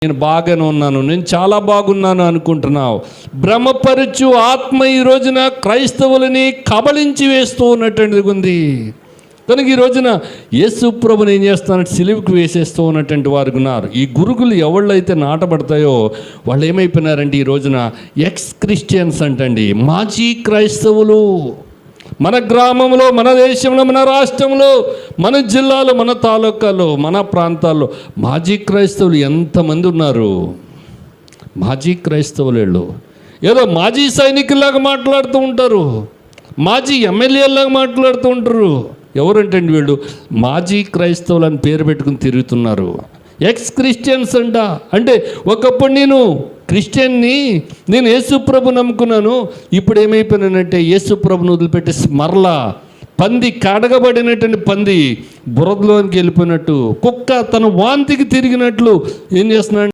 నేను బాగానే ఉన్నాను, నేను చాలా బాగున్నాను అనుకుంటున్నావు. భ్రమపరచు ఆత్మ ఈ రోజున క్రైస్తవులని కబళించి వేస్తూ ఉన్నటువంటిది ఉంది. కనుక ఈ రోజున యేసు ప్రభుని ఏం చేస్తానంటే సిలువకు వేసేస్తూ ఉన్నటువంటి వారు ఉన్నారు. ఈ గురుగులు ఎవళ్ళైతే నాటబడతాయో వాళ్ళు ఏమైపోయినారంటే ఈ రోజున ఎక్స్ క్రిస్టియన్స్ అంటండి, మాజీ క్రైస్తవులు. మన గ్రామంలో, మన దేశంలో, మన రాష్ట్రంలో, మన జిల్లాలో, మన తాలూకాలో, మన ప్రాంతాల్లో మాజీ క్రైస్తవులు ఎంతమంది ఉన్నారు. మాజీ క్రైస్తవులు వీళ్ళు ఏదో మాజీ సైనికుల్లాగా మాట్లాడుతూ ఉంటారు, మాజీ ఎమ్మెల్యేలాగా మాట్లాడుతూ ఉంటారు. ఎవరంటే వీళ్ళు మాజీ క్రైస్తవులు అని పేరు పెట్టుకుని తిరుగుతున్నారు. ఎక్స్ క్రిస్టియన్స్ అంట. అంటే ఒకప్పుడు నేను క్రిస్టియన్ని, నేను యేసుప్రభు నమ్ముకున్నాను, ఇప్పుడు ఏమైపోయినానంటే యేసుప్రభుని వదిలిపెట్టి మరలా పంది, కడగబడినటువంటి పంది బురదలోనికి వెళ్ళిపోయినట్టు, కుక్క తన వాంతికి తిరిగినట్లు ఏం చేస్తున్నాడు.